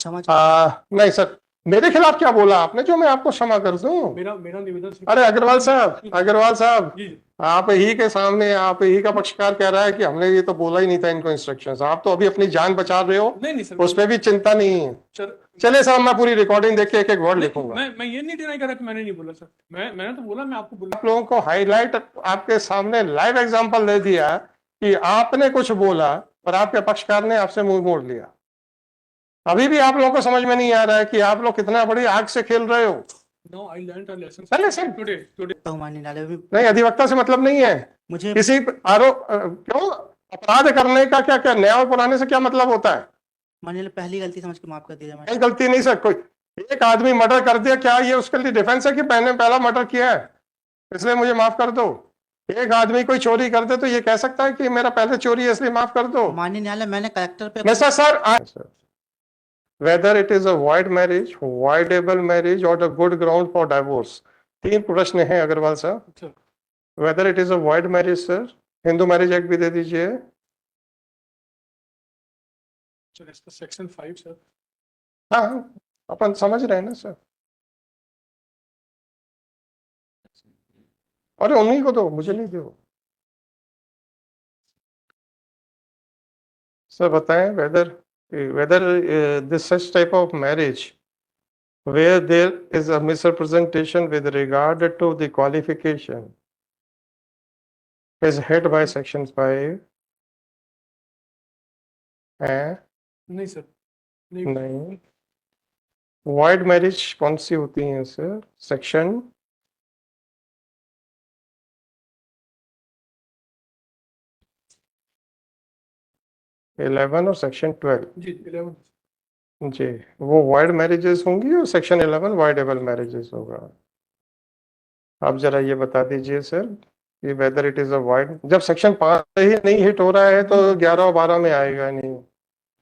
समझ नहीं सर, मेरे खिलाफ क्या बोला आपने जो मैं आपको क्षमा कर दूं? मेरा मेरा निवेदन अरे अग्रवाल साहब, जी आप ही के सामने आप ही का पक्षकार कह रहा है कि हमने ये तो बोला ही नहीं था इनको इंस्ट्रक्शंस। आप तो अभी अपनी जान बचा रहे हो, नहीं सर, उस पर भी चिंता नहीं है। सर चले साहब, मैं पूरी रिकॉर्डिंग देख के एक एक वर्ड लिखूंगा। मैं ये नहीं डिनाई कर रहा कि मैंने नहीं बोला सर। मैंने तो बोला, मैं आपको बोला। आप लोगों को हाईलाइट आपके सामने लाइव एग्जांपल दे दिया कि आपने कुछ बोला और आपके पक्षकार ने आपसे मुंह मोड़ लिया। अभी भी आप लोगों को समझ में नहीं आ रहा है कि आप लोग कितना बड़ी आग से खेल रहे हो। No, I learned a lesson today तो माननीय न्यायालय में नहीं, अधिवक्ता से मतलब नहीं है। मुझे किसी आरोप क्यों अपराध करने का क्या क्या नया और पुराने से क्या मतलब होता है? माननीय पहली गलती समझ के माफ कर दीजिए। कोई गलती नहीं सर। कोई एक आदमी मर्डर कर दिया, क्या ये उसके लिए डिफेंस है कि मैंने पहला मर्डर किया है इसलिए मुझे माफ कर दो? एक आदमी कोई चोरी कर दे तो ये कह सकता है कि मेरा पहले चोरी है इसलिए माफ कर दो? माननीय न्यायालय, मैंने कलेक्टर पे mister sir, whether it is a void marriage, voidable marriage or the good ground for divorce, तीन प्रश्न हैं अग्रवाल साहब। whether it is a void marriage sir, Hindu marriage act भी दे दीजिए। Section 5 sir. हाँ, अपन समझ रहे हैं ना सर। अरे उन्हीं को दो, मुझे नहीं दो सर। बताएं whether this such type of marriage where there is a misrepresentation with regard to the qualification is hit by section 5 है? नहीं सर, नहीं। void marriage कौन सी होती है सर? सेक्शन 11 और सेक्शन 12। जी 11 जी, वो वाइड मैरिजेस होंगी और सेक्शन 11 वाइडेबल मैरिजेस होगा। आप जरा ये बता दीजिए सर कि weather it is a wide, जब सेक्शन 5 ही नहीं हिट हो रहा है तो 11 और 12 में आएगा नहीं।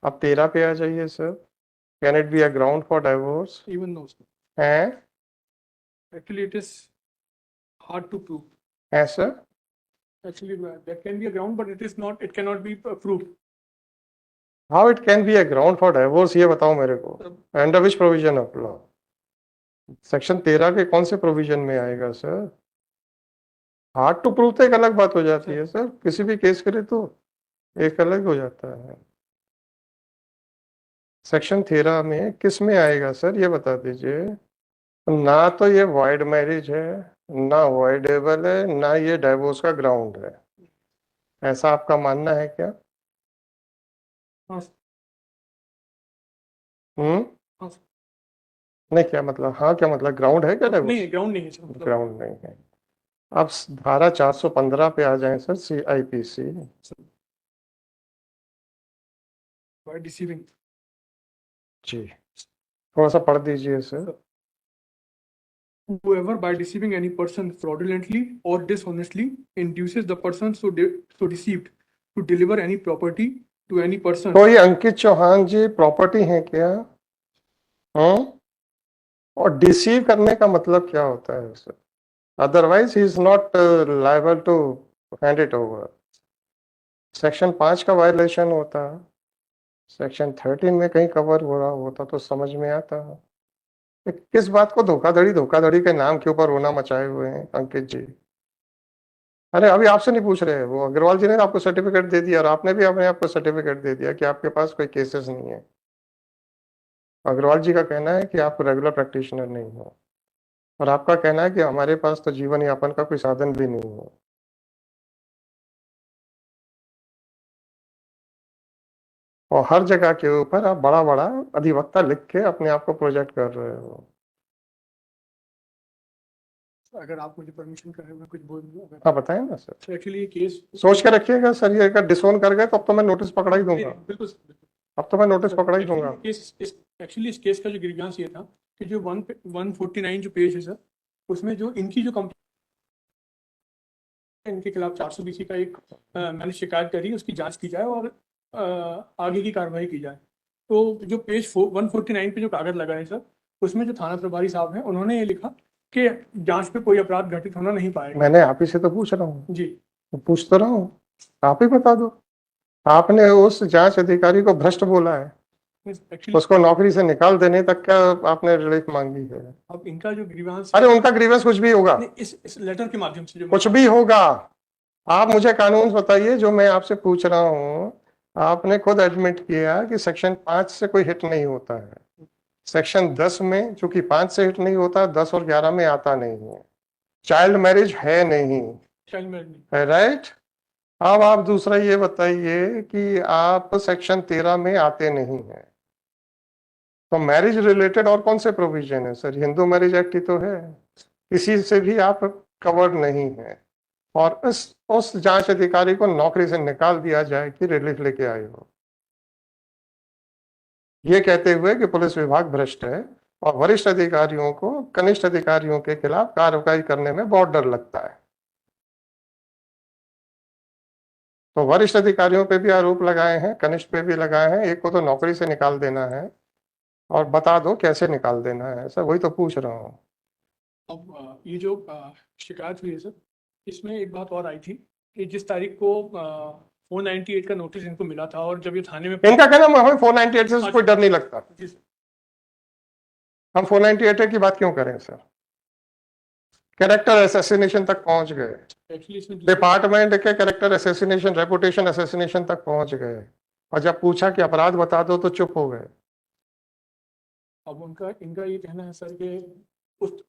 आप 13 पे आ जाइए sir. Can it be a ground for divorce? Even no sir, है? Actually it is hard to prove. है sir? Actually that can be a ground but it can not be proved. How it can be a ground for divorce, ये बताओ मेरे को। Under which provision of law? Section 13 के कौन से provision में आएगा सर? हार्ड टू प्रूव तो एक अलग बात हो जाती है सर, किसी भी केस के लिए तो एक अलग हो जाता है। सेक्शन 13 में किस में आएगा सर, ये बता दीजिए। ना तो ये वाइड मैरिज है, ना वाइडेबल है, ना ये डाइवोर्स का ग्राउंड है। ऐसा आपका मानना है क्या? हाँ हम्म? हाँ। नहीं, क्या मतलब हाँ, क्या मतलब ग्राउंड है क्या डाइवोर्स? नहीं, ग्राउंड नहीं है सर। ग्राउंड नहीं है। अब धारा 415 पे आ जाए सर, CIPC। By deceiving. जी, थोड़ा सा पढ़ दीजिए सर। Whoever by deceiving any person fraudulently or dishonestly induces the person so deceived to deliver any property to any person। तो ये अंकित चौहान जी प्रॉपर्टी है क्या? और डिसीव करने का मतलब क्या होता है sir? Otherwise he is not liable to hand it over. Section 5 का वायलेशन होता, सेक्शन 13 में कहीं कवर हो रहा होता तो समझ में आता। किस बात को धोखाधड़ी के नाम के ऊपर रोना मचाए हुए हैं अंकित जी? अरे अभी आपसे नहीं पूछ रहे, वो अग्रवाल जी ने आपको सर्टिफिकेट दे दिया और आपने भी अपने आपको सर्टिफिकेट दे दिया कि आपके पास कोई केसेस नहीं है। अग्रवाल जी का कहना है कि आप रेगुलर प्रैक्टिशनर नहीं हो और आपका कहना है कि हमारे पास तो जीवन यापन का कोई साधन भी नहीं है। और हर जगह के ऊपर आप बड़ा बड़ा अधिवक्ता लिख के अपने आप को प्रोजेक्ट कर रहे हो। अगर आप मुझे परमिशन करें, मैं कुछ बोल दूं। हाँ बताएं ना सर। एक्चुअली ये केस सोच के रखिएगा सर, ये अगर डिसोन कर गए तो अब तो मैं नोटिस पकड़ा ही दूंगा। बिल्कुल। अब तो मैं नोटिस पकड़ा ही दूंगा। एक्चुअली इस केस का जो ग्रीवियंस ये था कि जो 149 जो पेज है सर, उसमें जो इनकी जो कंप्लेंट, इनके खिलाफ 420 का एक मैंने शिकायत करी, उसकी जांच की जाए और आगे की कार्रवाई की जाए। तो जो पेज 149 पे जो कागज लगा है सर, उसमें जो थाना प्रभारी साहब हैं उन्होंने ये लिखा कि जांच पे कोई अपराध घटित होना नहीं पाएगा। मैंने आप ही से तो पूछ रहा हूँ जी, पूछ तो रहा हूँ, आप ही बता दो। आपने उस जांच अधिकारी को भ्रष्ट बोला है। एक्चुअली उसको नौकरी से निकाल देने तक क्या आपने रिलीफ मांगी है? अब इनका जो ग्रीवांस अरे उनका ग्रीवेंस कुछ भी होगा, इस लेटर के माध्यम से जो कुछ भी होगा। आप मुझे कानून बताइए जो मैं आपसे पूछ रहा हूँ। आपने खुद एडमिट किया कि सेक्शन 5 से कोई हिट नहीं होता है। सेक्शन 10 में चूंकि 5 से हिट नहीं होता, 10 और 11 में आता नहीं है। चाइल्ड मैरिज है नहीं, चाइल्ड मैरिज है राइट? अब आप दूसरा ये बताइए कि आप सेक्शन 13 में आते नहीं हैं, तो मैरिज रिलेटेड और कौन से प्रोविजन है सर? हिंदू मैरिज एक्ट ही तो है, इसी से भी आप कवर्ड नहीं है। और उस जांच अधिकारी को नौकरी से निकाल दिया जाए कि रिलीफ लेके आए हो, ये कहते हुए कि पुलिस विभाग भ्रष्ट है और वरिष्ठ अधिकारियों को कनिष्ठ अधिकारियों के खिलाफ कार्रवाई करने में बहुत डर लगता है। तो वरिष्ठ अधिकारियों पे भी आरोप लगाए हैं, कनिष्ठ पे भी लगाए हैं, एक को तो नौकरी से निकाल देना है। और बता दो कैसे निकाल देना है सर, वही तो पूछ रहा हूँ। अब ये जो शिकायत हुई है सर, इसमें एक बात और आई थी कि जिस तारीख को 498 का नोटिस इनको मिला था और जब ये थाने में इनका कहना हमें 498 से कोई डर नहीं लगता। जी सर, हम 498 की बात क्यों करें सर? कैरेक्टर असैसिनेशन तक पहुंच गए, एक्चुअली इसमें डिपार्टमेंट के कैरेक्टर असैसिनेशन, रेपुटेशन असैसिनेशन तक पहुंच गए, और जब पूछा कि अपराध बता दो तो चुप हो गए। अब इनका ये कहना है सर कि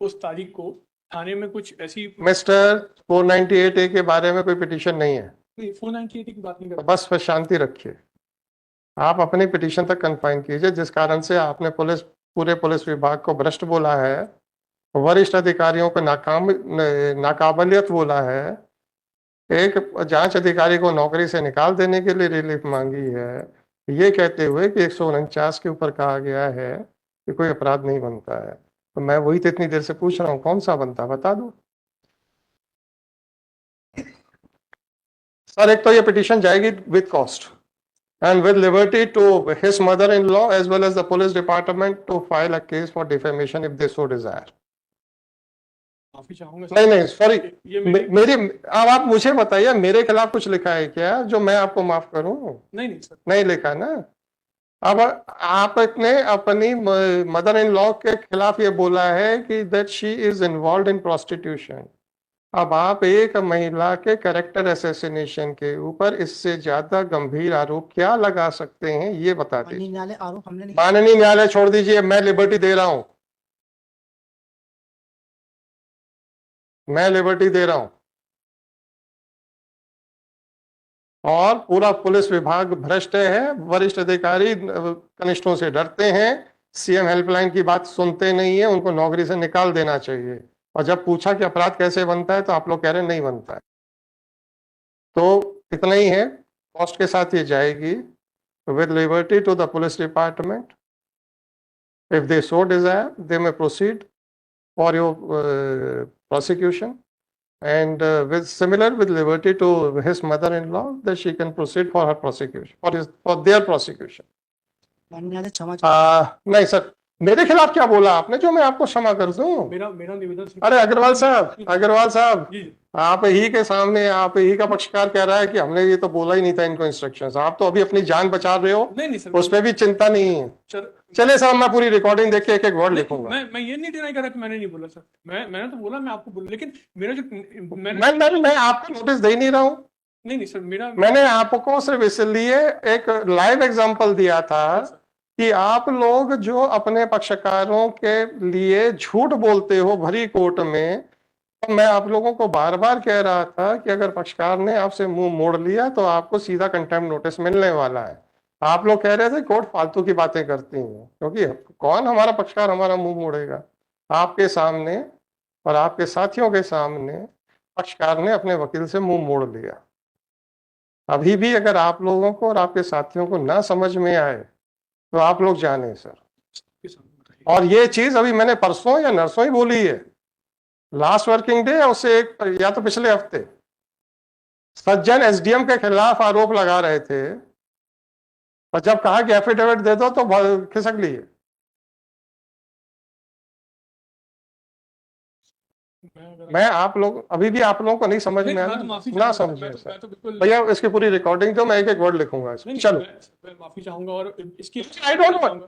उस तारीख को थाने में कुछ ऐसी मिस्टर 498A के बारे में कोई पिटीशन नहीं है, 498 की बात नहीं तो कर बस शांति रखिए। आप अपनी पिटीशन तक कन्फाइन कीजिए, जिस कारण से आपने पूरे पुलिस विभाग को भ्रष्ट बोला है, वरिष्ठ अधिकारियों को नाकाबिलियत बोला है, एक जांच अधिकारी को नौकरी से निकाल देने के लिए रिलीफ मांगी है, ये कहते हुए कि 149 के ऊपर कहा गया है कि कोई अपराध नहीं बनता है। तो मैं वही तो इतनी देर से पूछ रहा हूँ, कौन सा बनता है बता दो सर। एक तो ये पिटीशन जाएगी with cost and with liberty to his mother-in-law as well as the police department to file a case for defamation if they so desire. माफी चाहूंगा नहीं नहीं सॉरी, ये मेरी अब आप मुझे बताइए मेरे खिलाफ कुछ लिखा है क्या जो मैं आपको माफ करूं? नहीं सर, नहीं लिखा ना। अब आपने अपनी मदर इन लॉ के खिलाफ ये बोला है कि that she is involve in prostitution. अब आप एक महिला के कैरेक्टर असैसिनेशन के ऊपर इससे ज्यादा गंभीर आरोप क्या लगा सकते हैं, ये बता दीजिए। माननीय न्यायालय आरोप हमने नहीं माननीय न्यायालय छोड़ दीजिए, मैं लिबर्टी दे रहा हूं, मैं लिबर्टी दे रहा हूं। और पूरा पुलिस विभाग भ्रष्ट है, वरिष्ठ अधिकारी कनिष्ठों से डरते हैं, सीएम हेल्पलाइन की बात सुनते नहीं है, उनको नौकरी से निकाल देना चाहिए। और जब पूछा कि अपराध कैसे बनता है तो आप लोग कह रहे हैं नहीं बनता है। तो इतना ही है, कॉस्ट के साथ ये जाएगी with liberty to the police department. If they so desire, they may proceed for your prosecution, and with liberty to his mother-in-law that she can proceed for her prosecution, for their prosecution. माननीय न्यायालय क्षमा नहीं sir, मेरे खिलाफ क्या बोला आपने जो मैं आपको क्षमा कर दूं? मेरा निवेदन अरे अग्रवाल साहब, जी आप ही के सामने आप ही का पक्षकार कह रहा है कि हमने ये तो बोला ही नहीं था इनको इंस्ट्रक्शंस। आप तो अभी अपनी जान बचा रहे हो, नहीं सर, उस पर भी चिंता नहीं है। चले साहब, मैं पूरी रिकॉर्डिंग देख के एक एक वर्ड लिखूंगा। मैं ये नहीं डिनाई कर रहा कि मैंने नहीं बोला सर, मैंने तो बोला, मैं आपको बोला, लेकिन मेरा जो मैं आपको नोटिस दे नहीं रहा हूँ। नहीं सर, मैंने आपको सिर्फ इसलिए एक लाइव एग्जांपल दिया था कि आप लोग जो अपने पक्षकारों के लिए झूठ बोलते हो भरी कोर्ट में, तो मैं आप लोगों को बार बार कह रहा था कि अगर पक्षकार ने आपसे मुंह मोड़ लिया तो आपको सीधा कंटेम्प्ट नोटिस मिलने वाला है। आप लोग कह रहे थे कोर्ट फालतू की बातें करती है, क्योंकि कौन हमारा पक्षकार हमारा मुंह मोड़ेगा? आपके सामने और आपके साथियों के सामने पक्षकार ने अपने वकील से मुंह मोड़ लिया। अभी भी अगर आप लोगों को और आपके साथियों को ना समझ में आए तो आप लोग जाने सर। और ये चीज अभी मैंने परसों या नरसों ही बोली है, लास्ट वर्किंग डे, या उससे एक या तो पिछले हफ्ते। सज्जन एसडीएम के खिलाफ आरोप लगा रहे थे और जब कहा कि एफिडेविट दे दो तो खिसक लिए। मैं आप लोग अभी भी आप लोगों को नहीं समझ में मैं आया तो माफी ना चाहूंगा, समझे मैं सर तो बिल्कुल भैया इसकी पूरी रिकॉर्डिंग दो मैं एक एक वर्ड लिखूंगा नहीं, चलो मैं माफी चाहूंगा और इसकी I don't want-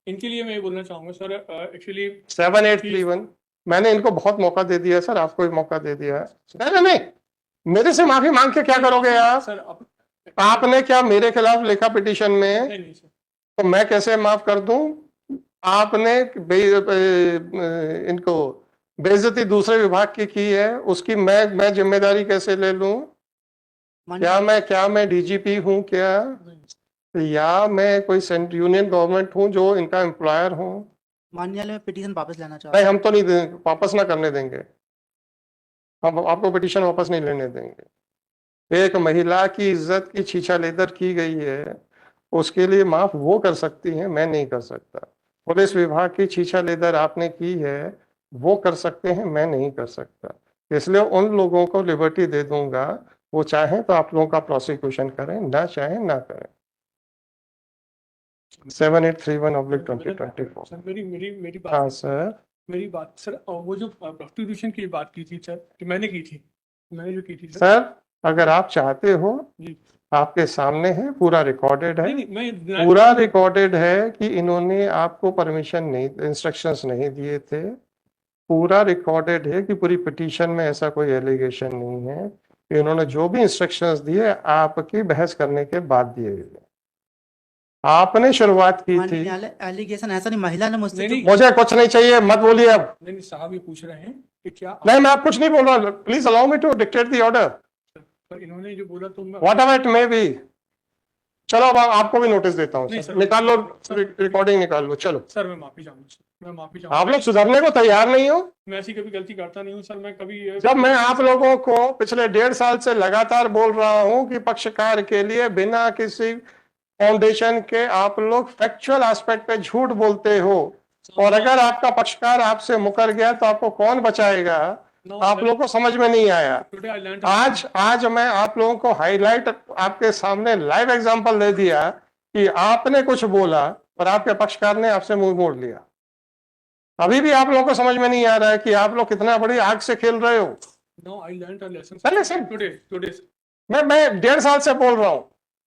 इनके लिए मैं ये बोलना चाहूंगा सर, एक्चुअली 7831 मैंने इनको बहुत मौका दे दिया है सर आपको भी मौका दे दिया है नहीं नहीं मेरे से माफी मांग के क्या करोगे आप सर आपने क्या मेरे खिलाफ लिखा पिटीशन में नहीं सर, तो मैं कैसे माफ कर दूं आपने इनको बेइज्जती दूसरे विभाग की है उसकी मैं जिम्मेदारी कैसे ले लूं क्या मैं डीजीपी हूं क्या या मैं कोई यूनियन गवर्नमेंट हूं जो इनका एम्प्लॉयर हूं मान्यालय में पिटीशन वापस लेना चाहता नहीं हम तो नहीं वापस ना करने देंगे हम आपको पिटीशन वापस नहीं लेने देंगे एक महिला की इज्जत की छीछा लेदर की गई है उसके लिए माफ वो कर सकती हैं मैं नहीं कर सकता पुलिस विभाग की छीछा लेदर आपने की है वो कर सकते हैं मैं नहीं कर सकता इसलिए उन लोगों को लिबर्टी दे दूंगा वो चाहें तो आप लोगों का प्रोसिक्यूशन करें ना चाहें ना करें 7831/2024 सर मेरी हाँ बात सर मेरी बात सर, वो जो प्रोस्टिट्यूशन की बात की थी सर, कि मैंने की थी, मैंने जो की थी सर अगर आप चाहते हो जी, आपके सामने है पूरा रिकॉर्डेड है नहीं मैं पूरा रिकॉर्डेड है कि इन्होंने आपको परमिशन नहीं इंस्ट्रक्शंस नहीं दिए थे पूरा रिकॉर्डेड है कि पूरी पिटीशन में ऐसा कोई एलिगेशन नहीं है इन्होंने जो भी इंस्ट्रक्शंस दिए आपकी बहस करने के बाद दिए गए आपने शुरुआत की थी मान्यालय एलिगेशन ऐसा नहीं, महिला ने मुझसे नहीं, मुझे कुछ नहीं चाहिए मत बोलिए अब नहीं साहब ये पूछ रहे हैं कि क्या नहीं मैं आप कुछ नहीं बोल रहा please allow me to dictate the order पर इन्होंने जो बोला तो मैं whatever it may be चलो अब आपको भी नोटिस देता हूँ नहीं, सर सर। निकाल लो रिकॉर्डिंग निकाल लो चलो सर मैं माफी चाहूंगा, मैं माफी आप चाहूंगा, लोग सुधरने को तैयार नहीं हो मैं ऐसी कभी गलती करता नहीं हूँ सर, मैं कभी जब मैं आप लोगों को पिछले 1.5 साल से लगातार बोल रहा हूं कि पक्षकार के लिए बिना किसी फाउंडेशन के आप लोग फैक्चुअल एस्पेक्ट पे झूठ बोलते हो और अगर आपका पक्षकार आपसे मुकर गया तो आपको कौन बचाएगा आप लोगों को समझ में नहीं आया टुडे आई लर्न आज मैं आप लोगों को हाईलाइट आपके सामने लाइव एग्जांपल दे दिया कि आपने कुछ बोला और आपके पक्षकार ने आपसे मुंह मोड़ लिया अभी भी आप लोगों को समझ में नहीं आ रहा है कि आप लोग कितना बड़ी आग से खेल रहे हो no I learn a lesson पहले सर टुडे मैं 1.5 साल से बोल रहा हूं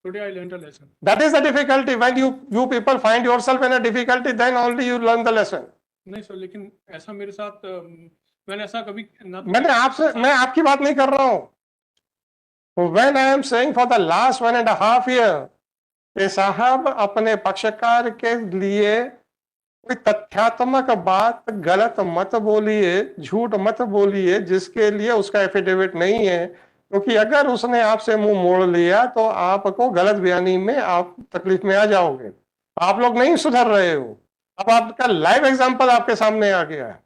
today I learn a lesson that is the difficulty when you people find yourself in a difficulty then only you learn the lesson नहीं सर, लेकिन ऐसा मेरे साथ मैंने ऐसा कभी ना तो मैं आपकी बात नहीं कर रहा हूं when I am saying for the last 1.5 year कि साहब अपने पक्षकार के लिए कोई तथ्यात्मक बात गलत मत बोलिए झूठ मत बोलिए जिसके लिए उसका एफिडेविट नहीं है क्योंकि अगर उसने आपसे मुंह मोड़ लिया तो आपको गलत बयानी में आप तकलीफ में आ जाओगे आप लोग नहीं सुधर रहे हो अब आपका लाइव एग्जांपल आपके सामने आ गया है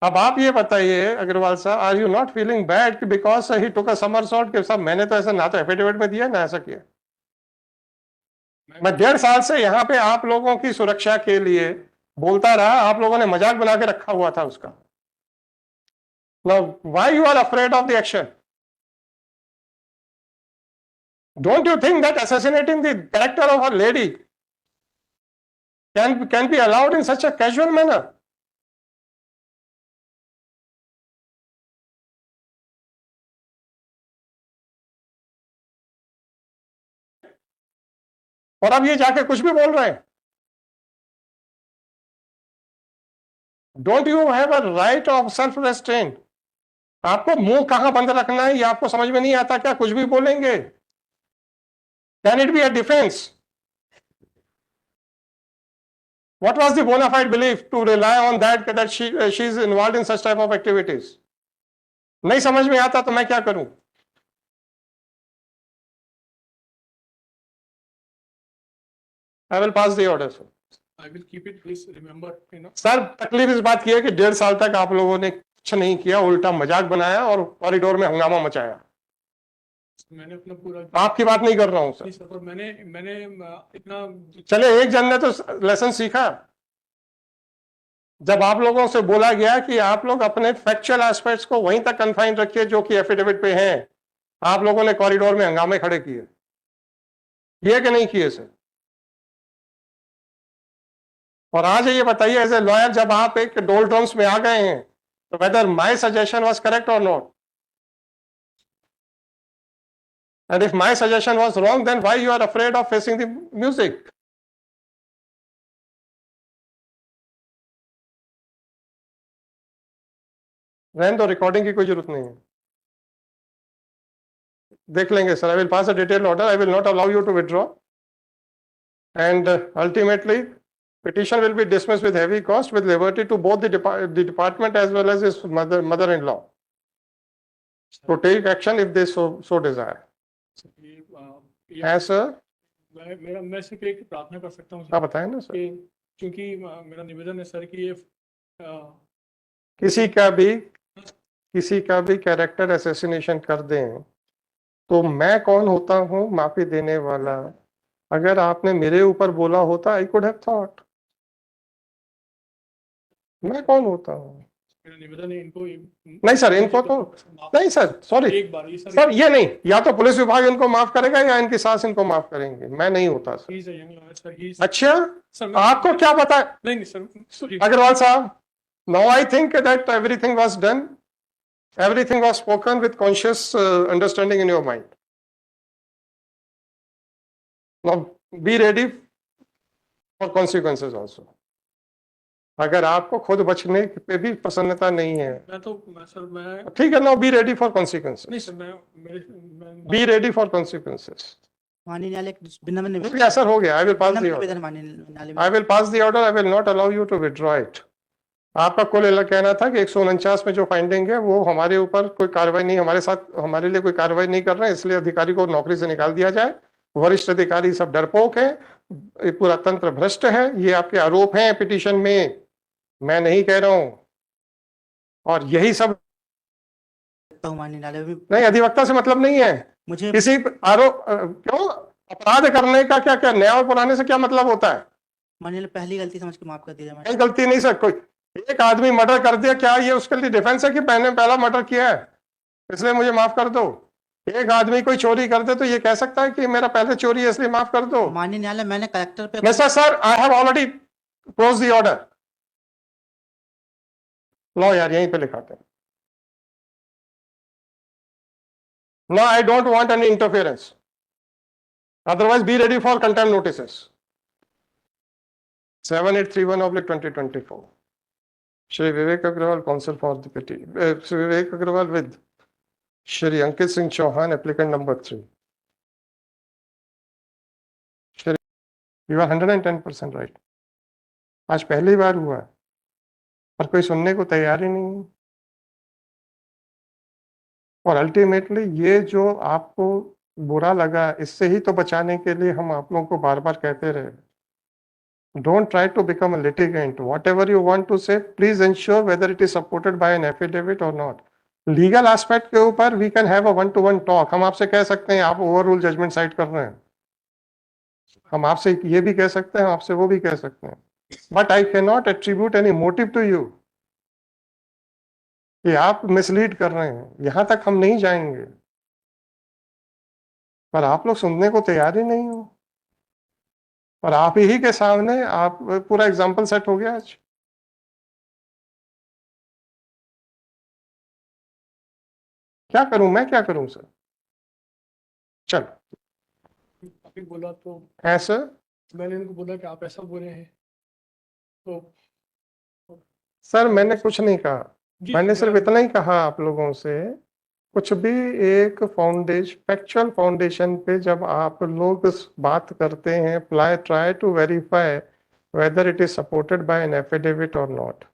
अब आप ये बताइए अग्रवाल साहब are you not feeling bad because he took a somersault के साहब मैंने तो ऐसा ना तो एफिडेविट में दिया ना ऐसा किया मैं 1.5 साल से यहाँ पे आप लोगों की सुरक्षा के लिए बोलता रहा आप लोगों ने मजाक बना के रखा हुआ था उसका Now, why you are afraid of the action? Don't you think that assassinating the character of a lady can be allowed in such a casual manner? और अब ये जाके कुछ भी बोल रहे हैं don't you have a right of self restaurant आपको मुंह कहां बंद रखना है ये आपको समझ में नहीं आता क्या कुछ भी बोलेंगे can it be a defence what was the bona fide belief to rely on that she is involved in such type of activities नहीं समझ में आता तो मैं क्या करूं I will pass the order sir. I will keep it, please remember, you know. Sir तकलीफ इस बात की है कि 1.5 साल तक आप लोगों ने कुछ नहीं किया उल्टा मजाक बनाया और कॉरिडोर में हंगामा मचाया मैंने अपना पूरा आपकी बात नहीं कर रहा हूं सर नहीं सर, पर मैंने इतना चले एक जन ने तो लेसन सीखा जब आप लोगों से बोला गया कि आप लोग अपने फैक्चुअल एस्पेक्ट्स को वहीं तक कन्फाइन रखिए जो कि एफिडेविट पे हैं आप लोगों ने कॉरिडोर में हंगामे खड़े किए ये कि नहीं किए सर और आज ये बताइए एज ए लॉयर जब आप एक डोल ड्रम्स में आ गए हैं whether my suggestion was correct or not. And if my suggestion was wrong, then why you are afraid of facing the music? रहने दो, रिकॉर्डिंग की कोई जरूरत नहीं है, देख लेंगे sir. I will pass a detailed order. I will not allow you to withdraw, and ultimately petition will be dismissed with heavy cost, with liberty to both the department as well as his mother-in-law to take action if they so desire. है sir, मैं सिर्फ एक प्रार्थना कर सकता हूँ आप बताएं ना सर. कि क्योंकि मेरा निवेदन है सर कि ये किसी का भी कैरेक्टर असैसिनेशन कर दें तो मैं कौन होता हूं माफी देने वाला. अगर आपने मेरे ऊपर बोला होता, आई कुड हैव थॉट. मैं कौन होता हूं? मेरा निवेदन है इनको नहीं सर, इनको तो नहीं सर, सॉरी एक बार ये सर, ये नहीं, या तो पुलिस विभाग इनको माफ करेगा या इनकी सास इनको माफ करेंगे. मैं नहीं होता sir. He's a young lawyer, sir. अच्छा, सर आपको क्या पता है नहीं सर, सॉरी अग्रवाल साहब? Now I think that everything was done, everything was spoken with conscious understanding in your mind. Now be ready for consequences also. अगर आपको खुद बचने पे भी प्रसन्नता नहीं है, मैं ठीक है, now be ready for consequences. नहीं सर, मैं Be ready for consequences. माननीय न्यायालय भिन्न क्योंकि ऐसा हो गया. I will pass the order. निवेदन माननीय न्यायालय I will pass the order. I will not allow you to withdraw it. आपका कुल कहना था कि 149 में जो फाइंडिंग है वो हमारे ऊपर कोई कार्रवाई नहीं, हमारे साथ, हमारे लिए कोई कार्रवाई नहीं कर रहे हैं, इसलिए अधिकारी को नौकरी से निकाल दिया जाए. वरिष्ठ अधिकारी सब डरपोक हैं, ये पूरा तंत्र भ्रष्ट है. ये आपके आरोप हैं पिटीशन में, मैं नहीं कह रहा हूं. और यही सब माननीय न्यायालय नहीं, अधिवक्ता से मतलब नहीं है. मुझे किसी आरोप क्यों अपराध करने का क्या क्या नया और पुराने से क्या मतलब होता है? माननीय पहली गलती समझ के माफ कर दिया जाए. नहीं, गलती नहीं सर. कोई एक आदमी मर्डर कर दिया, क्या ये उसके लिए डिफेंस है कि मैंने पहला मर्डर किया है इसलिए मुझे माफ कर दो? एक आदमी कोई चोरी कर दे तो ये कह सकता है कि मेरा पहले चोरी है इसलिए माफ कर दो? माननीय न्यायालय मैंने कलेक्टर पे mister sir, I have already close the order. लो यार, यहीं पे लिखाते हैं. No, I don't want any interference, otherwise be ready for contempt notices. 7831/2024. Shri Vivek Agrawal, counsel for the petition. Shri Vivek Agrawal with Shri Ankit Singh Chauhan, applicant number 3. Shri, you are 110% right. आज पहली बार हुआ है, पर कोई सुनने को तैयार ही नहीं है. और अल्टीमेटली ये जो आपको बुरा लगा, इससे ही तो बचाने के लिए हम आप लोगों को बार बार कहते रहे, don't try to become a litigant. Whatever you want to say, please ensure whether it is supported by an affidavit or not. Legal aspect के ऊपर we can have a one-to-one talk. हम आपसे कह सकते हैं आप overrule judgment साइड कर रहे हैं, हम आपसे ये भी कह सकते हैं, आपसे वो भी कह सकते हैं, but I cannot attribute any motive to you कि आप मिसलीड कर रहे हैं. यहां तक हम नहीं जाएंगे, पर आप लोग सुनने को तैयार ही नहीं हो. और आप ही के सामने आप पूरा एग्जाम्पल सेट हो गया आज. क्या करूं मैं, क्या करूं सर? चलो, अभी बोला तो है सर. मैंने इनको बोला कि आप ऐसा बोले हैं तो सर मैंने कुछ नहीं कहा, मैंने सिर्फ इतना ही कहा आप लोगों से, कुछ भी एक फाउंडेशन, फैक्चुअल फाउंडेशन पे जब आप लोग बात करते हैं, try to verify whether it is supported by an affidavit और नॉट.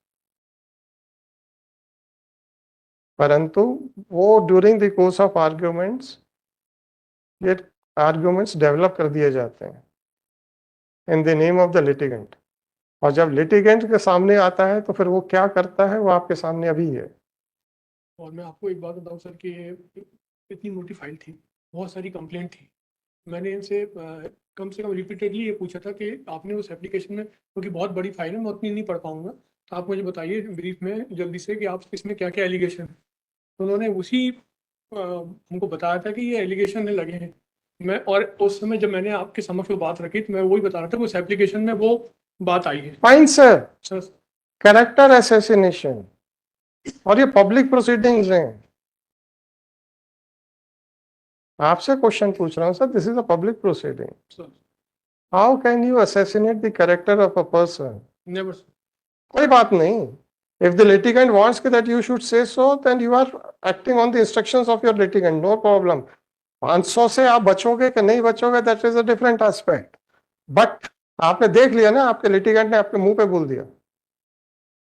परंतु वो during the course of arguments, ये आर्ग्यूमेंट्स डेवलप कर दिए जाते हैं in the name of the litigant. और जब लिटिगेंट के सामने आता है तो फिर वो क्या करता है वो आपके सामने अभी है. और मैं आपको एक बात बताऊं सर कि इतनी मोटी फाइल थी, बहुत सारी कंप्लेंट थी. मैंने इनसे कम से कम रिपीटेडली ये पूछा था कि आपने उस एप्लीकेशन में, क्योंकि बहुत बड़ी फाइल है मैं उतनी नहीं पढ़ पाऊंगा, तो आप मुझे बताइए ब्रीफ में जल्दी से कि आप इसमें क्या क्या एलिगेशन है. तो उन्होंने उसी हमको बताया था कि ये एलिगेशन लगे हैं. मैं और उस समय जब मैंने आपके समक्ष वो बात रखी तो मैं वही बता रहा था कि उस एप्लीकेशन में वो बात आई है. Fine sir. Sir character assassination और ये पब्लिक प्रोसीडिंग्स हैं। आपसे क्वेश्चन पूछ रहा हूँ sir, this is a public proceeding. Sir how can you assassinate the character of a person? Never sir. कोई बात नहीं। If the litigant wants that you should say so, then you are acting on the instructions of your litigant, no problem. 500 से आप बचोगे कि नहीं बचोगे, that is a different aspect. But आपने देख लिया ना, आपके litigant ने आपके मुंह पे बोल दिया,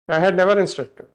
I had never instructed.